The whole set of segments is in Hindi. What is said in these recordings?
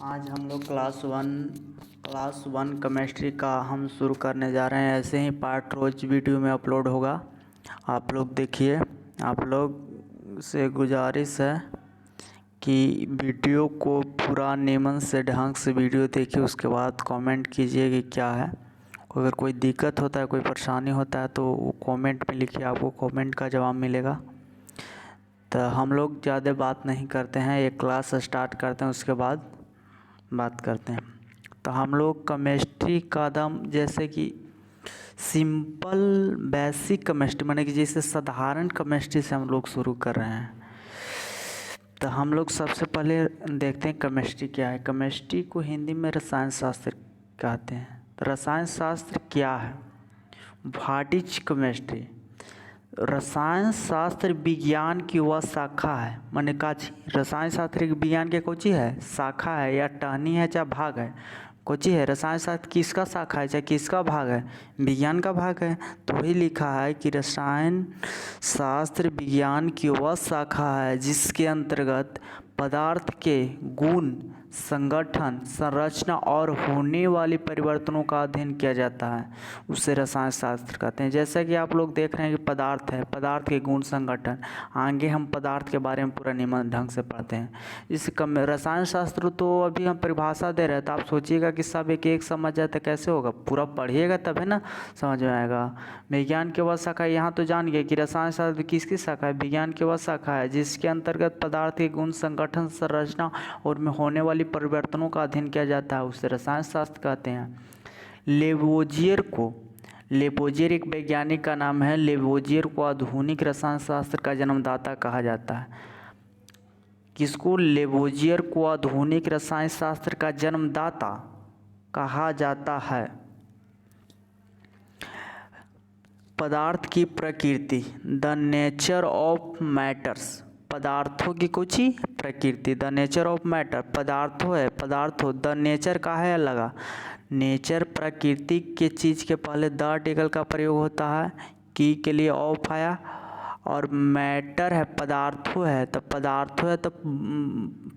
आज हम लोग क्लास वन केमिस्ट्री का हम शुरू करने जा रहे हैं। ऐसे ही पार्ट रोज वीडियो में अपलोड होगा, आप लोग देखिए। आप लोग से गुजारिश है कि वीडियो को पूरा नियमन से ढंग से वीडियो देखिए, उसके बाद कमेंट कीजिए कि क्या है। अगर कोई दिक्कत होता है, कोई परेशानी होता है तो वो कमेंट में लिखिए, आपको कमेंट का जवाब मिलेगा। तो हम लोग ज़्यादा बात नहीं करते हैं, एक क्लास स्टार्ट करते हैं, उसके बाद बात करते हैं। तो हम लोग केमिस्ट्री का दम जैसे कि सिंपल बेसिक केमिस्ट्री माने कि जैसे साधारण केमिस्ट्री से हम लोग शुरू कर रहे हैं। तो हम लोग सबसे पहले देखते हैं केमिस्ट्री क्या है। केमिस्ट्री को हिंदी में रसायन शास्त्र कहते हैं। तो रसायन शास्त्र क्या है? What is chemistry? रसायन शास्त्र विज्ञान की वह शाखा है, माने काची रसायन शास्त्र विज्ञान के कोची है, शाखा है या टहनी है चाहे भाग है, कोची है। रसायन शास्त्र किसका शाखा है चाहे किसका भाग है, विज्ञान का भाग है। तो वही लिखा है कि रसायन शास्त्र विज्ञान की वह शाखा है जिसके अंतर्गत पदार्थ के गुण, संगठन, संरचना और होने वाले परिवर्तनों का अध्ययन किया जाता है, उसे रसायन शास्त्र कहते हैं। जैसा कि आप लोग देख रहे हैं कि पदार्थ है, पदार्थ के गुण, संगठन, आगे हम पदार्थ के बारे में पूरा नियमन ढंग से पढ़ते हैं। इस रसायन शास्त्र तो अभी हम परिभाषा दे रहे हैं, तो आप सोचिएगा कि सब एक एक समझ जाए तो कैसे होगा, पूरा पढ़िएगा तब है ना समझ में आएगा। विज्ञान की वह शाखा, यहाँ तो जान गए कि रसायन शास्त्र किसकी शाखा है, विज्ञान की वह शाखा है जिसके अंतर्गत पदार्थ के गुण, संगठन, संरचना और में होने वाली परिवर्तनों का अध्ययन किया जाता है, उसे रसायन शास्त्र कहते हैं। लेवोजियर एक वैज्ञानिक का नाम है। लेवोजियर को आधुनिक रसायन शास्त्र का जन्मदाता कहा जाता है। किसको? लेवोजियर को आधुनिक रसायन शास्त्र का जन्मदाता कहा जाता है। पदार्थ की प्रकृति, द नेचर ऑफ मैटर्स, पदार्थों की कुछ ही प्रकृति, द नेचर ऑफ मैटर, पदार्थों है, पदार्थों, द नेचर का है लगा, नेचर प्रकृति के चीज़ के पहले द आर्टिकल का प्रयोग होता है, की के लिए ऑफ आया, और मैटर है, पदार्थों है, तब पदार्थों है तब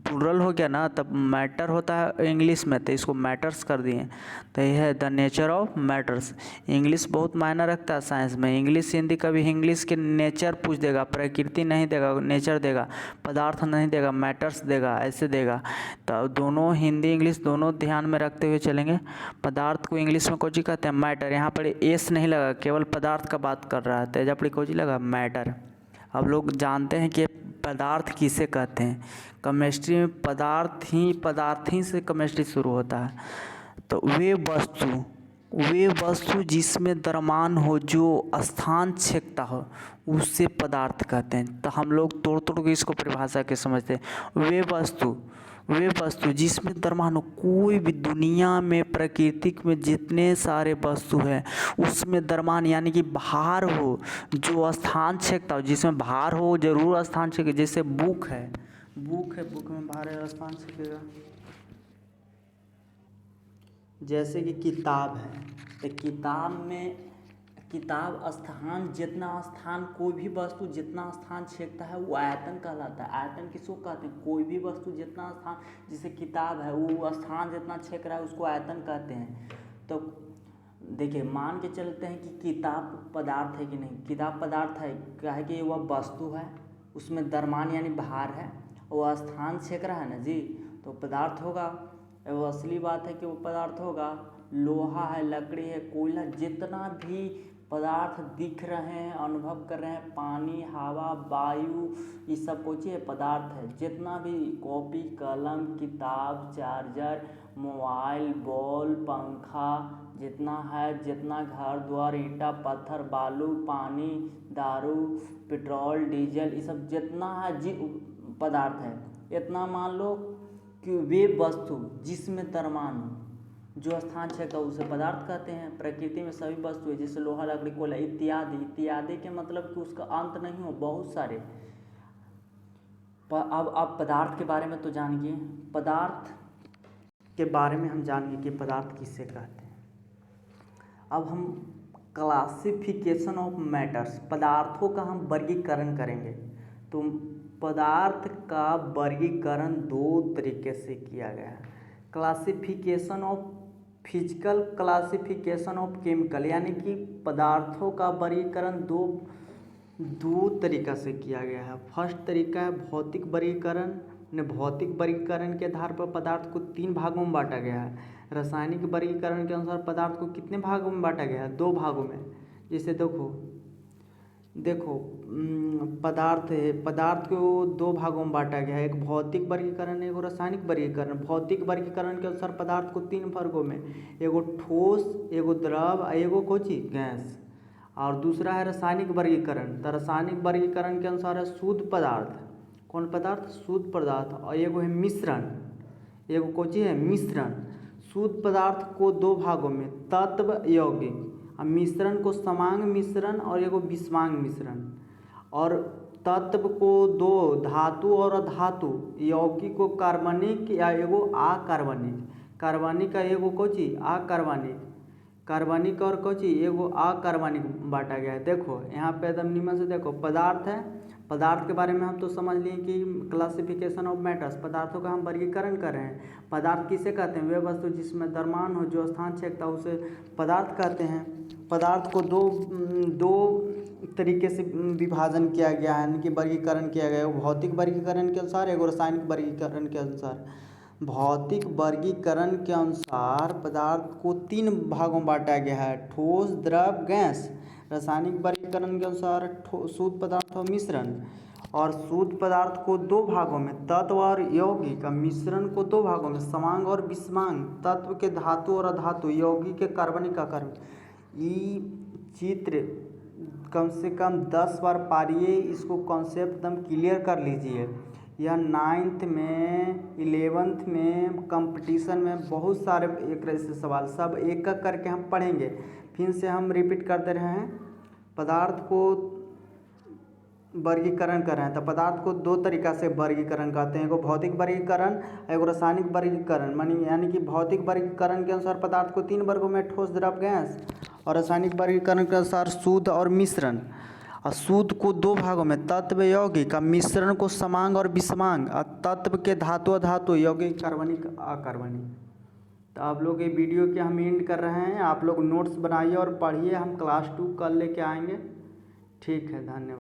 प्लूरल हो गया ना, तब मैटर होता है इंग्लिश में, तो इसको मैटर्स कर दिए। तो यह है the nature of matters. English बहुत मायने रखता है साइंस में। इंग्लिश हिंदी कभी इंग्लिश के नेचर पूछ देगा, प्रकृति नहीं देगा, नेचर देगा, पदार्थ नहीं देगा, मैटर्स देगा, ऐसे देगा। तो दोनों हिंदी इंग्लिश दोनों ध्यान में रखते हुए चलेंगे। पदार्थ को इंग्लिश में कोची कहते हैं, मैटर। यहाँ पर एस नहीं लगा, केवल पदार्थ का बात कर रहा है, तेजापड़ी कोची लगा, मैटर। अब लोग जानते हैं कि पदार्थ किसे कहते हैं। केमिस्ट्री में पदार्थ ही से केमिस्ट्री शुरू होता है। तो वे वस्तु जिसमें द्रव्यमान हो, जो स्थान छेदता हो, उससे पदार्थ कहते हैं। तो हम लोग तोड़ तोड़ के इसको परिभाषा के समझते हैं। वे वस्तु जिसमें द्रव्यमान हो, कोई भी दुनिया में प्राकृतिक में जितने सारे वस्तु हैं उसमें द्रव्यमान यानी कि भार हो, जो स्थान छेदता हो, जिसमें भार हो जरूर स्थान छेदे। जैसे बुक है, बुक में भार है, स्थान छेदेगा। जैसे कि किताब है, तो किताब स्थान, जितना स्थान, कोई भी वस्तु जितना स्थान छेदता है वो आयतन कहलाता है। आयतन किसको कहते हैं? कोई भी वस्तु जितना स्थान, जैसे किताब है, वो स्थान जितना छेद रहा है उसको आयतन कहते हैं। तो देखिए, मान के चलते हैं कि किताब पदार्थ है कि नहीं। किताब पदार्थ है, क्या है कि वह वस्तु है, उसमें द्रव्यमान यानी भार है, वह स्थान छेद रहा है ना जी, तो पदार्थ होगा। वो असली बात है कि वो पदार्थ होगा। लोहा है, लकड़ी है, कोयला, जितना भी पदार्थ दिख रहे हैं, अनुभव कर रहे हैं, पानी, हवा, वायु, ये सब कुछ है पदार्थ है। जितना भी कॉपी, कलम, किताब, चार्जर, मोबाइल, बॉल, पंखा, जितना है, जितना घर द्वार, ईंटा, पत्थर, बालू, पानी, दारू, पेट्रोल, डीजल, ये सब जितना है पदार्थ है। इतना मान लो कि वे वस्तु जिसमें द्रव्यमान हो, जो स्थान छेदता है उसे पदार्थ कहते हैं। प्रकृति में सभी वस्तु है, जैसे लोहा, लकड़ी, कोयला इत्यादि के मतलब कि उसका अंत नहीं हो, बहुत सारे। अब आप पदार्थ के बारे में तो जानिए, पदार्थ के बारे में हम जानिए कि पदार्थ किससे कहते हैं। अब हम क्लासिफिकेशन ऑफ मैटर्स, पदार्थों का हम वर्गीकरण करेंगे। तो पदार्थ का वर्गीकरण दो तरीके से किया गया है। Classification of physical classification of chemical, यानी कि पदार्थों का वर्गीकरण दो तरीका से किया गया है। फर्स्ट तरीका है भौतिक वर्गीकरण। भौतिक वर्गीकरण के आधार पर पदार्थ को 3 भागों में बांटा गया है। रासायनिक वर्गीकरण के अनुसार पदार्थ को कितने भागों में बांटा गया है? 2 भागों में। जैसे देखो पदार्थ है, पदार्थ को 2 भागों में बांटा गया है, एक भौतिक वर्गीकरण, एक रासायनिक वर्गीकरण। भौतिक वर्गीकरण के अनुसार पदार्थ को 3 वर्गों में, एगो ठोस, एगो द्रव, एगो कोची गैस। और दूसरा है रासायनिक वर्गीकरण। तो रासायनिक वर्गीकरण के अनुसार है शुद्ध पदार्थ। कौन पदार्थ? शुद्ध पदार्थ। और एगो है मिश्रण, एगो कोची है मिश्रण। शुद्ध पदार्थ को 2 भागों में, तत्व यौगिक। मिश्रण को समांग मिश्रण और एगो विषमांग मिश्रण। और तत्व को 2, धातु और अधातु। यौगिक को कार्बनिक या एगो अकार्बनिक। कार्बनिक का एगो कोची अकार्बनिक। कार्बनिक और कोची एगो अकार्बनिक बांटा गया है। देखो यहाँ पे एकदम निम्न से देखो, पदार्थ है, पदार्थ के बारे में हम तो समझ लिए कि क्लासिफिकेशन ऑफ मैटर्स, पदार्थों का हम वर्गीकरण कर रहे हैं। पदार्थ किसे कहते हैं? वे वस्तु जिसमें द्रव्यमान हो, जो स्थान छेदता है, उसे पदार्थ कहते हैं। पदार्थ को दो तरीके से विभाजन किया गया है, यानी कि वर्गीकरण किया गया है। भौतिक वर्गीकरण के अनुसार, एगो रासायनिक वर्गीकरण के अनुसार। भौतिक वर्गीकरण के अनुसार पदार्थ को 3 भागों में बांटा गया है, ठोस, द्रव, गैस। रासायनिक वर्गीकरण के अनुसार शुद्ध पदार्थ और मिश्रण। और शुद्ध पदार्थ को 2 भागों में, तत्व और यौगिक। मिश्रण को 2 भागों में, समांग और विषमांग। तत्व के धातु और अधातु, यौगिक के कार्बनिक अकार्बनिक। ये चित्र कम से कम 10 बार पढ़िए, इसको कॉन्सेप्ट एकदम क्लियर कर लीजिए। यह 9th में, 11th में, कंपटीशन में बहुत सारे एक ऐसे सवाल, सब एक एक करके हम पढ़ेंगे। फिर से हम रिपीट करते रहे हैं। पदार्थ को वर्गीकरण कर रहे हैं, तो पदार्थ को 2 तरीका से वर्गीकरण करते हैं, एगो भौतिक वर्गीकरण, एगो रासायनिक वर्गीकरण। यानी कि भौतिक वर्गीकरण के अनुसार पदार्थ को 3 वर्गों में, ठोस, द्रव, गैस। और रासायनिक वर्गीकरण के अनुसार शुद्ध और मिश्रण। और शुद्ध को 2 भागों में, तत्व यौगिक। मिश्रण को समांग और विषमांग। और तत्व के धातु अधातु, यौगिक कार्बनिक अकार्बनिक। तो आप लोग ये वीडियो के हम एंड कर रहे हैं। आप लोग नोट्स बनाइए और पढ़िए, हम क्लास 2 कल लेके आएंगे। ठीक है, धन्यवाद।